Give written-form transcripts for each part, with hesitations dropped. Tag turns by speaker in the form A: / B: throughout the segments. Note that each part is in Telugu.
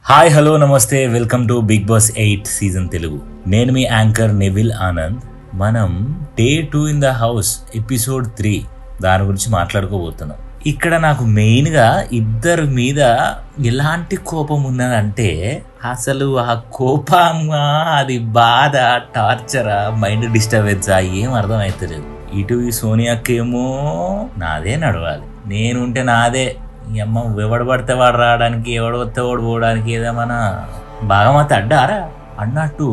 A: హాయ్ హలో నమస్తే, welcome to Big Boss 8 season Telugu. నేను మీ యాంకర్ నెవిల్ ఆనంద్. మనం day 2 in the house episode 3 దాని గురించి మాట్లాడుకోబోతున్నాం. ఇక్కడ నాకు మెయిన్గా ఇద్దరి మీద ఎలాంటి కోపం ఉన్నదంటే, అసలు ఆ కోపమా, అది బాధ, టార్చరా, మైండ్ డిస్టర్బెన్సా ఏం అర్థమవుతలేదు. ఇటు ఈ సోనియాకేమో నాదే నడవాలి, నేనుంటే నాదే, ఈ అమ్మ ఎవడు పడితే వాడు రావడానికి, ఎవడు వస్తే వాడు పోవడానికి ఏదేమన్నా బాగా మాత్రం అడ్డారా అన్నట్టు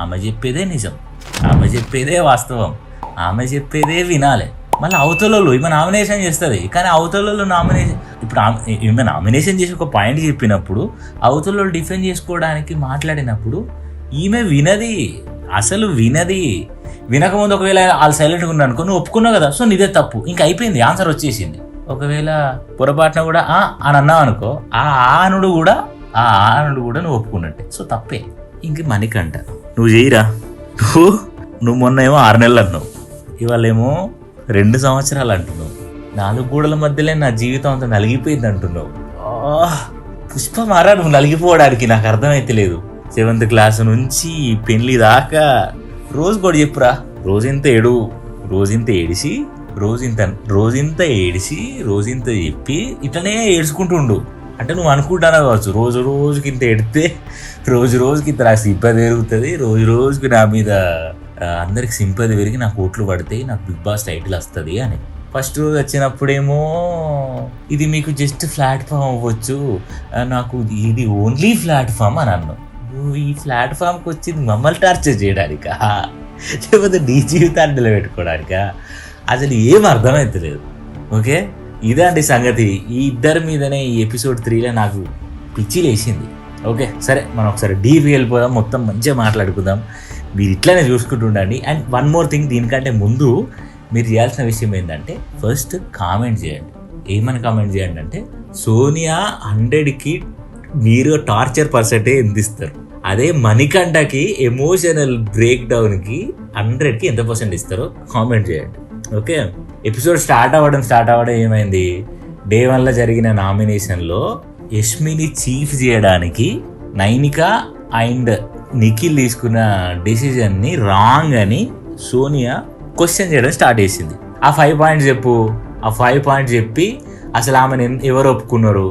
A: ఆమె చెప్పేదే నిజం, ఆమె చెప్పేదే వాస్తవం, ఆమె చెప్పేదే వినాలి. మళ్ళీ అవతలలో ఈమె నామినేషన్ చేస్తుంది, కానీ అవతలలో నామినేషన్ ఇప్పుడు ఈమె నామినేషన్ చేసి ఒక పాయింట్ చెప్పినప్పుడు అవతలలో డిఫెండ్ చేసుకోవడానికి మాట్లాడినప్పుడు ఈమె వినది, అసలు వినది. వినకముందు ఒకవేళ వాళ్ళు సైలెంట్గా ఉన్నారు అనుకో, నువ్వు ఒప్పుకున్నావు కదా, సో నీదే తప్పు, ఇంకా అయిపోయింది, ఆన్సర్ వచ్చేసింది. ఒకవేళ పొరపాటున కూడా అని అన్నావు అనుకో, ఆ ఆనుడు కూడా నువ్వు ఒప్పుకున్నట్టే, సో తప్పే. ఇంక మణికంఠ నువ్వు చేయరా, నువ్వు మొన్న ఏమో 6 నెలలు అన్నావు, ఇవాళేమో 2 సంవత్సరాలు అంటున్నావు, 4 గోడల మధ్యలో నా జీవితం అంతా నలిగిపోయింది అంటున్నావు. పుష్ప మారా నువ్వు నలిగిపోవడానికి, నాకు అర్థమైతే లేదు. 7th క్లాస్ నుంచి పెళ్లి దాకా రోజు కూడా చెప్పురా, రోజంత ఏడిసి రోజంత చెప్పి ఇట్లనే ఏడ్చుకుంటుండు. అంటే నువ్వు అనుకుంటానా కావచ్చు, రోజుకి ఇంత ఎడితే రోజుకి ఇంత నాకు సింపతి పెరుగుతుంది, రోజుకి నా మీద అందరికి సింపతి పెరిగి నాకు ఓట్లు పడితే నాకు బిగ్ బాస్ టైటిల్ వస్తుంది అని. ఫస్ట్ రోజు వచ్చినప్పుడేమో ఇది మీకు జస్ట్ ప్లాట్ఫామ్ అవ్వచ్చు, నాకు ఇది ఓన్లీ ప్లాట్ఫామ్ అని అన్నావు. నువ్వు ఈ ప్లాట్ఫామ్కి వచ్చింది మమ్మల్ని టార్చర్ చేయడానికా, లేకపోతే నీ జీవితాన్ని నిలబెట్టుకోవడానికా? అసలు ఏం అర్థమవుతలేదు. ఓకే, ఇదండి సంగతి. ఈ ఇద్దరి మీదనే ఈ ఎపిసోడ్ 3లో నాకు పిచ్చి లేచింది. ఓకే సరే, మనం ఒకసారి డీప్ వెళ్ళిపోదాం, మొత్తం మంచిగా మాట్లాడుకుందాం. మీరు ఇట్లనే చూసుకుంటూ ఉండండి. అండ్ వన్ మోర్ థింగ్, దీనికంటే ముందు మీరు చేయాల్సిన విషయం ఏంటంటే, ఫస్ట్ కామెంట్ చేయండి. ఏమని కామెంట్ చేయండి అంటే, సోనియా 100కి మీరు టార్చర్ పర్సెంటేజ్ ఎంత ఇస్తారు, అదే మణికంఠకి ఎమోషనల్ బ్రేక్ డౌన్కి 100కి ఎంత పర్సెంట్ ఇస్తారో కామెంట్ చేయండి. ఓకే, ఎపిసోడ్ స్టార్ట్ అవ్వడం ఏమైంది, డే 1లో జరిగిన నామినేషన్లో యష్మిని చీఫ్ చేయడానికి నైనిక అండ్ నిఖిల్ తీసుకున్న డెసిజన్ని రాంగ్ అని సోనియా క్వశ్చన్ చేయడం స్టార్ట్ చేసింది. ఆ 5 పాయింట్స్ చెప్పు, ఆ 5 పాయింట్స్ చెప్పి అసలు ఆమెను ఎవరు ఒప్పుకున్నారు,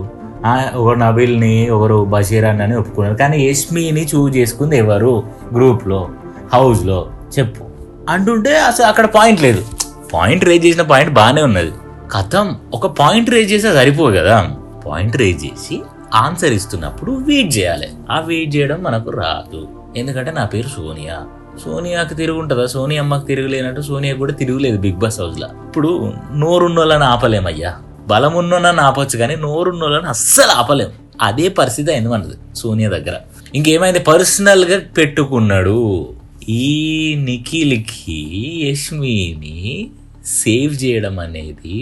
A: ఒకరు నబీల్ని, ఒకరు బషీరాన్ అని ఒప్పుకున్నారు, కానీ యష్మిని చూజ్ చేసుకుంది ఎవరు గ్రూప్లో, హౌస్లో చెప్పు అంటుంటే అసలు అక్కడ పాయింట్ లేదు. పాయింట్ రేజ్ చేసిన పాయింట్ బాగానే ఉన్నది, కథం ఒక పాయింట్ రేజ్ చేస్తే సరిపోదు కదా. పాయింట్ రేజ్ చేసి ఆన్సర్ ఇస్తున్నప్పుడు వెయిట్ చేయాలి. ఆ వెయిట్ చేయడం మనకు రాదు, ఎందుకంటే నా పేరు సోనియా. సోనియాకి తిరుగుంటుందా, సోనియా అమ్మకి తిరుగులేనట్టు సోనియా కూడా తిరుగులేదు బిగ్ బాస్ హౌస్లో. ఇప్పుడు నోరున్నోళ్ళని ఆపలేమయ్యా, బలం ఉన్నోళ్ళని ఆపొచ్చు, కానీ నోరున్నోళ్ళని అస్సలు ఆపలేం. అదే పరిస్థితి అయింది మనది సోనియా దగ్గర. ఇంకేమైంది, పర్సనల్గా పెట్టుకున్నాడు. ఈ నిఖిల్కి యష్మిని సేవ్ చేయడం అనేది,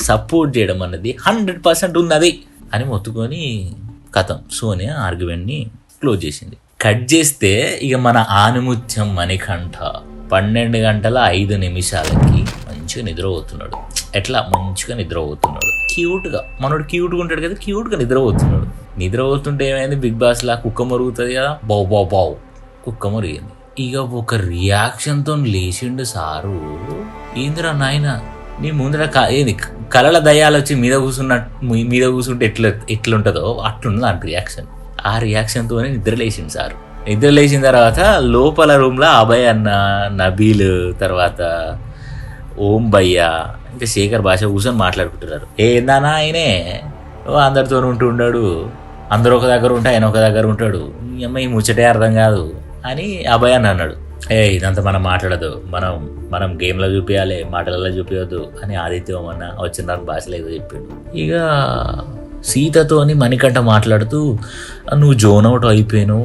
A: సపోర్ట్ చేయడం అనేది 100% ఉన్నది అని మొత్తుకొని కథం సోనియా ఆర్గ్యుమెంట్ని క్లోజ్ చేసింది. కట్ చేస్తే ఇక మన ఆనిముత్యం మణికంఠ 12 గంటల 5 నిమిషాలకి మంచిగా నిద్రపోతున్నాడు. ఎట్లా మంచిగా నిద్రపోతున్నాడు, క్యూట్గా, మనోడు క్యూట్గా ఉంటాడు కదా, క్యూట్గా నిద్రపోతున్నాడు. నిద్రపోతుంటే ఏమైంది, బిగ్ బాస్లా కుక్క మరుగుతుంది కదా, బావు కుక్క మరిగింది. ఇక ఒక రియాక్షన్తో లేచిండు సారు. ఏందిరా నాయన, నీ ముందర ఏది కలల దయ్యాలు వచ్చి మీద కూర్చుంటే ఎట్లుంటుందో అట్లుంది దాని రియాక్షన్. ఆ రియాక్షన్తోనే నిద్ర లేచిండు సారు. నిద్ర లేచిన తర్వాత లోపల రూమ్లో అభయ్ అన్న, నబీల్, తర్వాత ఓం భయ్య, ఇంకా శేఖర్ భాష కూర్చొని మాట్లాడుకుంటున్నారు. ఏందన్నా ఆయనే అందరితో ఉంటున్నాడు, అందరూ ఒక దగ్గర ఉంటే ఆయన ఒక దగ్గర ఉంటాడు, ఈ అమ్మాయి ముచ్చటే అర్థం కాదు అని అభయ్ అని అన్నాడు. ఇదంతా మనం మాట్లాడదు, మనం గేమ్లో చూపించాలి, మాటలలో చూపించద్దు అని ఆదిత్యం అన్న వచ్చిన భాషలో ఏదో చెప్పిండు. ఇక సీతతోని మణికంఠ మాట్లాడుతూ, నువ్వు జోన్ అవుట్ అయిపోయావు,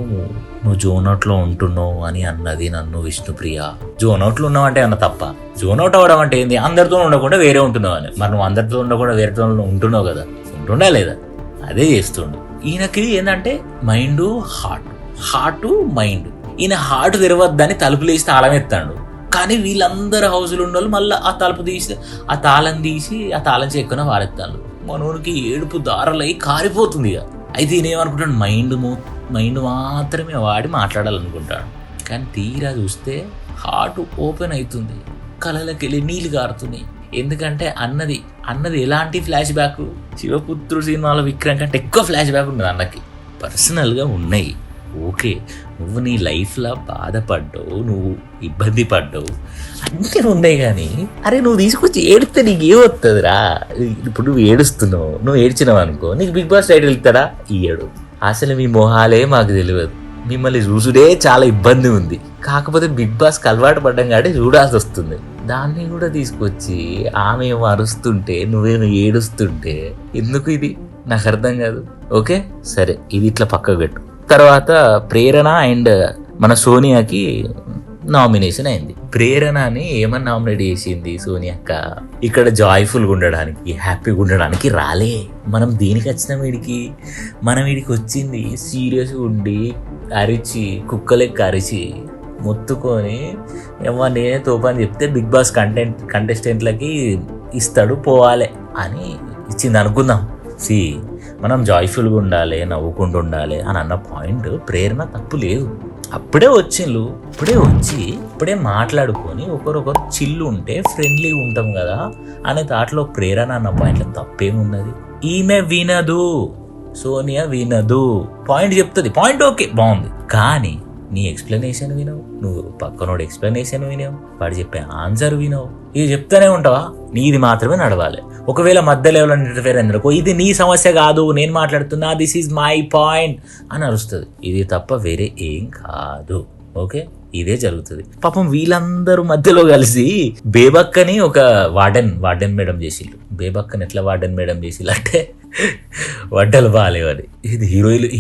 A: నువ్వు జోన్ అవుట్లో ఉంటున్నావు అని అన్నది నన్ను విష్ణుప్రియ. జోన్ అవుట్లో ఉన్నావు అంటే అన్న తప్ప, జోన్ అవుట్ అవ్వడం అంటే ఏంది, అందరితో ఉండకుండా వేరే ఉంటున్నావు అని. మరి నువ్వు అందరితో ఉండకుండా వేరేతో ఉంటున్నావు కదా, ఉంటుండా లేదా, అదే చేస్తుండు. ఈయనకి ఏంటంటే మైండ్ హార్ట్ మైండ్. ఈయన హార్ట్ తెరవద్దని తలుపులు వేసి తాళం ఎత్తాడు, కానీ వీళ్ళందరూ హౌస్లో ఉన్న వాళ్ళు మళ్ళీ ఆ తలుపు తీసి ఆ తాళం చెక్కున వారెత్తాడు. మనోనికి ఏడుపు దారలై కారిపోతుంది. ఇక అయితే ఈయన ఏమనుకుంటాడు, మైండ్ మాత్రమే వాడి మాట్లాడాలనుకుంటాడు. కానీ తీరా చూస్తే హార్ట్ ఓపెన్ అవుతుంది, కళ్ళకి వెళ్ళి నీళ్ళు కారుతున్నాయి. ఎందుకంటే అన్నది ఎలాంటి ఫ్లాష్ బ్యాక్, శివపుత్రుడు సినిమాలో విక్రమ్ కంటే ఎక్కువ ఫ్లాష్ బ్యాక్ ఉన్నది అన్నకి, పర్సనల్గా ఉన్నాయి. ఓకే, నువ్వు నీ లైఫ్లో బాధపడ్డావు, నువ్వు ఇబ్బంది పడ్డావు, అన్నీ ఉన్నాయి. కానీ అరే నువ్వు తీసుకొచ్చి ఏడితే నీకు ఏమవుతుందిరా? ఇప్పుడు నువ్వు ఏడుస్తున్నావు, నువ్వు ఏడ్చినావు అనుకో, నీకు బిగ్ బాస్ టైటిల్ ఇస్తారా? ఇయ్యడు. అసలు మీ మొహాలే మాకు తెలియదు, మిమ్మల్ని చూసుడే చాలా ఇబ్బంది ఉంది. కాకపోతే బిగ్ బాస్కి అలవాటు పడ్డం కాబట్టి చూడాల్సి వస్తుంది. దాన్ని కూడా తీసుకొచ్చి ఆమె ఏమో అరుస్తుంటే నువ్వేమో ఏడుస్తుంటే ఎందుకు? ఇది నాకు అర్థం కాదు. ఓకే సరే, ఇది ఇట్లా పక్కకు పెట్టు. తర్వాత ప్రేరణ అండ్ మన సోనియాకి నామినేషన్ అయింది. ప్రేరణని ఏమని నామినేట్ చేసింది సోనియక్క? ఇక్కడ జాయ్ఫుల్గా ఉండడానికి, హ్యాపీగా ఉండడానికి రాలే. మనం దేనికి వచ్చినాం వీడికి? మనం వీడికి వచ్చింది సీరియస్గా ఉండి అరిచి, కుక్కలెక్క అరిచి మొత్తుకొని ఏమో నేనే తోపని చెప్తే బిగ్ బాస్ కంటెస్టెంట్లకి ఇస్తాడు పోవాలి అని ఇచ్చింది అనుకుందాం. మనం జాయ్ఫుల్గా ఉండాలి, నవ్వుకుంటూ ఉండాలి అని అన్న పాయింట్ ప్రేరణ తప్పు లేదు. అప్పుడే ఇప్పుడే మాట్లాడుకొని ఒకరొకరు చిల్లు ఉంటే ఫ్రెండ్లీ ఉంటాం కదా అనే దాంట్లో ప్రేరణ అన్న పాయింట్లో తప్పేమున్నది? ఈమె వినదు, సోనియా వినదు, పాయింట్ చెప్తుంది, పాయింట్ ఓకే బాగుంది. కానీ నీ ఎక్స్ప్లెనేషన్ వినవు, నువ్వు పక్కనోడు ఎక్స్ప్లెనేషన్ వినవు, వాడు చెప్పే ఆన్సర్ వినవు, ఇది చెప్తానే ఉంటావా? నీది మాత్రమే నడవాలి. ఒకవేళ మధ్యలో ఎవరైనా ఇంటర్ఫేర్ అయిందనుకో, ఇది నీ సమస్య కాదు, నేను మాట్లాడుతున్నా, దిస్ ఈజ్ మై పాయింట్ అని అరుస్తుంది. ఇది తప్ప వేరే ఏం కాదు. ఓకే, ఇదే జరుగుతుంది. పాపం వీళ్ళందరూ మధ్యలో కలిసి బేబక్కని ఒక వార్డెన్ మేడం చేసిళ్ళు. బేబక్కని ఎట్లా వార్డెన్ మేడం చేసిళ్ళు అంటే వడ్డలు బాగాలేవని. ఇది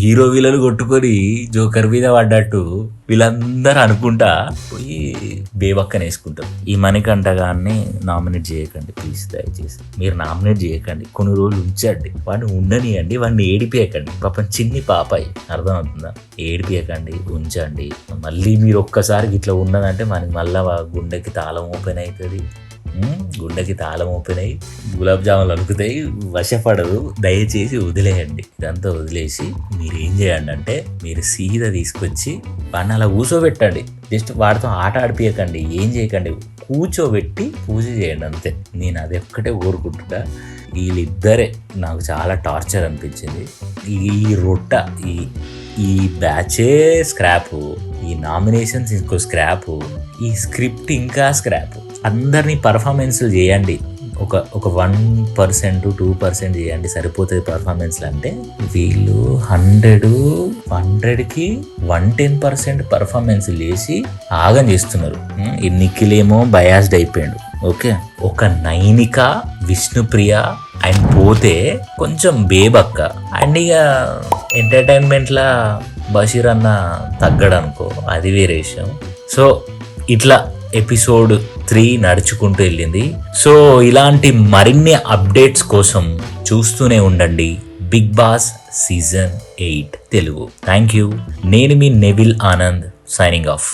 A: హీరో వీళ్ళని కొట్టుకొని జోకర్ మీద పడ్డట్టు వీళ్ళందరూ అనుకుంటా పోయి బేబక్కని వేసుకుంటారు. ఈ మణికంఠ గారిని నామినేట్ చేయకండి ప్లీజ్, దయచేసి మీరు నామినేట్ చేయకండి. కొన్ని రోజులు ఉంచండి, వాడిని ఉండనియండి, వాడిని ఏడిపియకండి. పాపం చిన్ని పాపాయి, అర్థమవుతుందా? ఏడిపియకండి, ఉంచండి. మళ్ళీ మీరు ఒక్కసారి ఇట్లా ఉన్నదంటే మనకి మళ్ళా గుండెకి తాళం ఓపెన్ అవుతుంది. గుండెకి తాళం ఓపెన్ అయ్యి గులాబ్ జాములు అనుకుతాయి, వశపడదు. దయచేసి వదిలేయండి. ఇదంతా వదిలేసి మీరు ఏం చేయండి అంటే, మీరు సీదా తీసుకొచ్చి వాడిని అలా కూర్చోబెట్టండి. జస్ట్ వాడితో ఆట ఆడిపియకండి, ఏం చేయకండి, కూర్చోబెట్టి పూజ చేయండి అంతే. నేను అది ఒక్కటే కోరుకుంటున్నా. వీళ్ళిద్దరే నాకు చాలా టార్చర్ అనిపించింది. ఈ రొట్ట ఈ బ్యాచే స్క్రాపు, ఈ నామినేషన్స్ ఇంకో స్క్రాపు, ఈ స్క్రిప్ట్ ఇంకా స్క్రాపు. అందరినీ పర్ఫార్మెన్స్లు చేయండి, ఒక 1% 2% చేయండి, సరిపోతుంది పర్ఫార్మెన్స్లు. అంటే వీళ్ళు 100కి 110% పర్ఫార్మెన్స్ చేసి ఆగం చేస్తున్నారు. ఈ నిఖిలేమో బయాస్డ్ అయిపోయాడు. ఓకే, ఒక నైనిక, విష్ణుప్రియ అండ్ పోతే కొంచెం బేబక్క అండ్ ఇక ఎంటర్టైన్మెంట్లా బషీర్ అన్న తగ్గడనుకో, అది వేరే విషయం. సో ఇట్లా ఎపిసోడ్ 3 నడుచుకుంటూ వెళ్ళింది. సో ఇలాంటి మరిన్ని అప్డేట్స్ కోసం చూస్తూనే ఉండండి Big Boss season 8 Telugu. Thank you. నేను మీ నెవిల్ ఆనంద్, సైనింగ్ ఆఫ్.